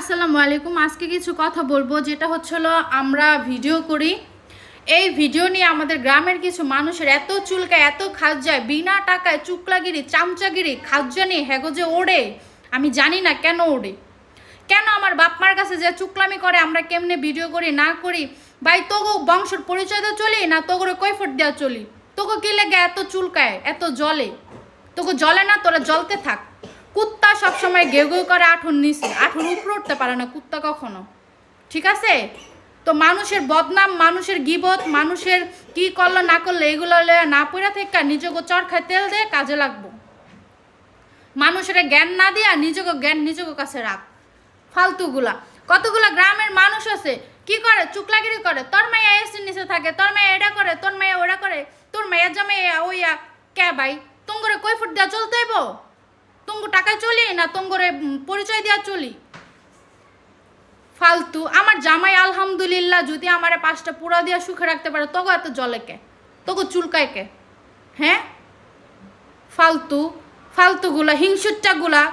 আসসালামু আলাইকুম। আজকে কিছু কথা বলবো, যেটা হলো আমরা ভিডিও করি। এই ভিডিও নিয়ে আমাদের গ্রামের কিছু মানুষের এত চুলকায়, এত খাজ যায়, বিনা টাকায় চুকলাগিরি চামচাগিরি খাজ্জানি হেগো যে ওড়ে। আমি জানি না কেন ওড়ে, কেন আমার বাপমার কাছে যে চুকলামি করে আমরা কেমনে ভিডিও করি না করি। ভাই তোগো বংশের পরিচয় দিয়ে চলি না তোগরে কৈফট দেওয়া চলি? তোগো কি লেগে এত চুলকায়, এত জলে? তোকে জলে না, তোরা জলতে থাক। কুত্তা সবসময় ঘেউ ঘেউ করে আঠুর নিচে, আঠুর উপরে উঠতে পারে না কুত্তা কখনো, ঠিক আছে? তো মানুষের বদনাম, মানুষের গিবত, মানুষের কি করলো না করলে এগুলো না পড়া থেকে নিজেকে চরখায় তেল দিয়ে কাজে লাগবো। মানুষের জ্ঞান না দিয়া নিজেকে জ্ঞান নিজেকে কাছে রাখ। ফালতুগুলা কতগুলা গ্রামের মানুষ আছে কি করে, চুকলাগিরি করে। তোর মাইয়া এসির নিচে থাকে, তোর মাইয়া এটা করে, তোর মাইয়া ওটা করে, তোর মাইয়া জামাই ওইয়া কে ভাই? তোমরে কৈফট দেওয়া চলতে হইব? তোমগো টাকায় চলি না তোমরে পরিচয় দেওয়া চলি? ফালতু। আমার জামাই আলহামদুলিল্লাহ যদি আমার 5টা পুরা দিয়া সুখে রাখতে পারে, তোগো এত জলে কে? তোগো চুলকায় কে? হ্যাঁ, ফালতু ফালতুগুলা, হিংসুট্টাগুলা।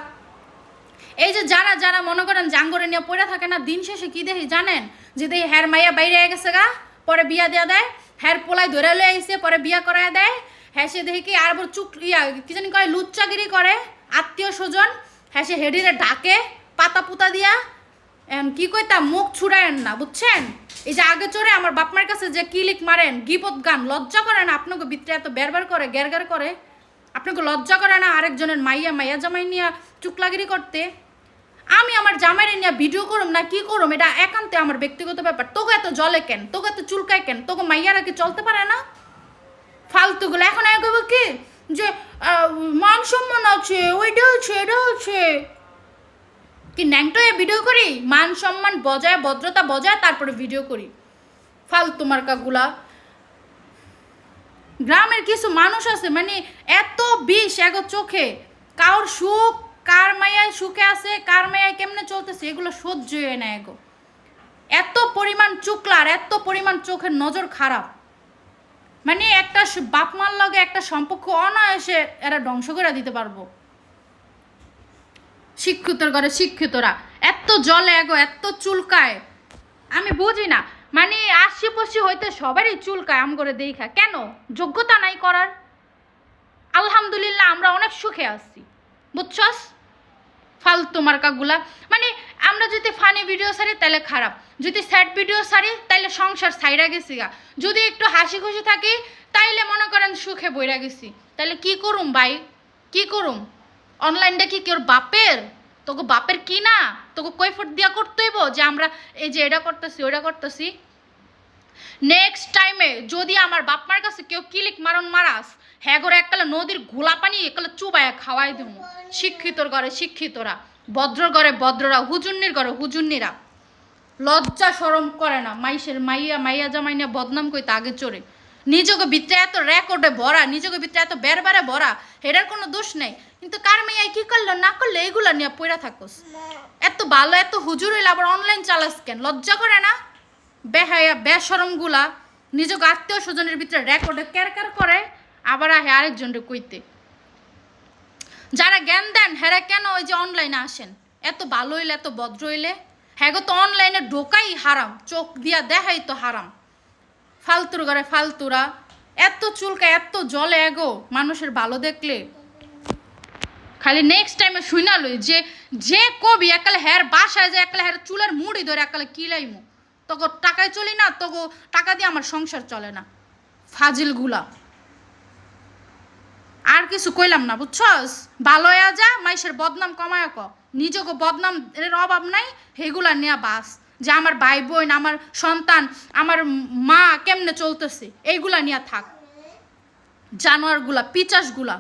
এই যে যারা যারা মনে করেন জাঙ্গরে নিয়ে পড়ে থাকে না, দিন শেষে কি দেখি জানেন? যে দেখি হ্যার মাইয়া বাইরে গেছে গা, পরে বিয়া দেওয়া দেয়। হ্যার পোলায় ধরে লয়ে আইসে, পরে বিয়া করায় দেয়। হ্যাঁ সে দেখি কি আর চুক কি জানি করে, লুচ্চাগিরি করে আত্মীয় স্বজন। হ্যাঁ সে হেডিরে ডাকে পাতা পুতা দিয়া। কি কইতাম, মুখ ছুড়ায়েন না, বুঝছেন? এই যে আগে চড়ে আমার বাপমার কাছে যে কিলিক মারেন, গিবত গান, লজ্জা করে না? আপনাকে ভিতরে এত বেরবার করে, গ্যার করে। আপনাকে লজ্জা করে না আরেকজনের মাইয়া মাইয়া জামাই নিয়ে চুকলাগিরি করতে? আমি আমার জামাইরে নিয়ে ভিডিও করুম না কি করুম, এটা একান্তে আমার ব্যক্তিগত ব্যাপার। তোকে এত জলে কেন, তোকে এত চুলকায় কেন? তোকে মাইয়ারা কি চলতে পারে না? ফালতুগুলো এখন এগোব কি যে মান সম্মান আছে, ওইটা হচ্ছে, এটা হচ্ছে কি? ন্যাংটো ভিডিও করি, মান সম্মান বজায়, ভদ্রতা বজায়, তারপরে ভিডিও করি। ফালতু মার্কাগুলা। গ্রামের কিছু মানুষ আছে মানে এত বিষ এগো চোখে, কার সুখ, কার মায়ায় সুখে আছে, কার মায়ায় কেমনে চলতেছে, এগুলো সহ্য হয় না এগো। এত পরিমাণ চুকলার, এত পরিমাণ চোখের নজর খারাপ। মানে একটা বাপ মার লগে একটা সম্পর্ক অনায়াসে এরা ধ্বংস করে দিতে পারবো। শিক্ষিতর ঘরে শিক্ষিতরা এত জলে এগো, এত চুলকায়, আমি বুঝি না। মানে আশি হইতে সবারই চুলকায় আম করে দেখা, কেন? যোগ্যতা নাই করার? আলহামদুলিল্লাহ আমরা অনেক সুখে আছি, বুঝছস? ফালতু মার্কাগুলা। মানে আমরা যদি ফানি ভিডিও সারি তাহলে খারাপ, যদি স্যাড ভিডিও সারি তাইলে সংসার সাইরা গেছি গা, যদি একটু হাসি খুশি থাকি তাইলে মনে করেন সুখে বইরা গেছি। তাইলে কি করুম ভাই, কি করুম? অনলাইনটা কি কেউ বাপের? তোকে বাপের কি না? তোকে কৈফট দিয়া করতে হইব যে আমরা এই যে এটা করতেছি ওইটা করতেছি? নেক্সট টাইমে যদি আমার বাপমার কাছে কেউ কিলিক মারাস, হ্যাঁ করে এককালে নদীর গোলা পানি এককালে চুবাইয়া খাওয়াই দেব। শিক্ষিতর ঘরে শিক্ষিতরা, ভদ্রর ঘরে ভদ্ররা, হুজুন্নির ঘরে হুজুন্নিরা। লজ্জা শরম করে না? মাইশের মাইয়া মাইয়া জামাই নিয়ে বদনাম কইতে আগে চড়ে। নিজকে ভিতরে এত রেকর্ডে ভরা, নিজকে ভিতরে এত বেরবারে ভরা, এটার কোনো দোষ নেই। কিন্তু কার মেয়াই কি করলো না করলে এগুলো নিয়ে পড়া থাকোস। এত ভালো, এত হুজুর হইলে আবার অনলাইন চালাস কেন? লজ্জা করে না? বেহায়া বেসরমগুলা নিজকে আত্মীয় স্বজনের ভিতরে রেকর্ডে ক্যার করে, আবার আহে আরেকজনকে কইতে। যারা জ্ঞান দেন হ্যাঁ কেন ওই যে অনলাইনে আসেন? এত ভালো হইলে, এত ভদ্র হইলে, হ্যাঁ তো অনলাইনে ঢোকাই হারাম, চোখ দিয়া দেখাই তো হারাম। ফালতুর ঘরে ফালতুরা এত চুলকা, এত জলে এগো মানুষের ভালো দেখলে। খালি নেক্সট টাইমে শুনা লই যে যে কবি একালে হ্যার বাসায় যায়, একালে হ্যার চুলের মুড়ি ধরে একালে কিলাইমু, তোকে টাকায় চলি না, তোকে টাকা দিয়ে আমার সংসার চলে না। ফাজিলগুলা। আর কিছু কইলাম না, বুঝছস? ভালো হয়ে যা, মাইশের বদনাম কমায় ক, নিজকে বদনাম এর অভাব নাই, হেগুলা নিয়ে বাস। যে আমার ভাই বোন, আমার সন্তান, আমার মা কেমনে চলতেছে, এইগুলা নিয়ে থাক। জানোয়ারগুলা, পিচাসগুলা।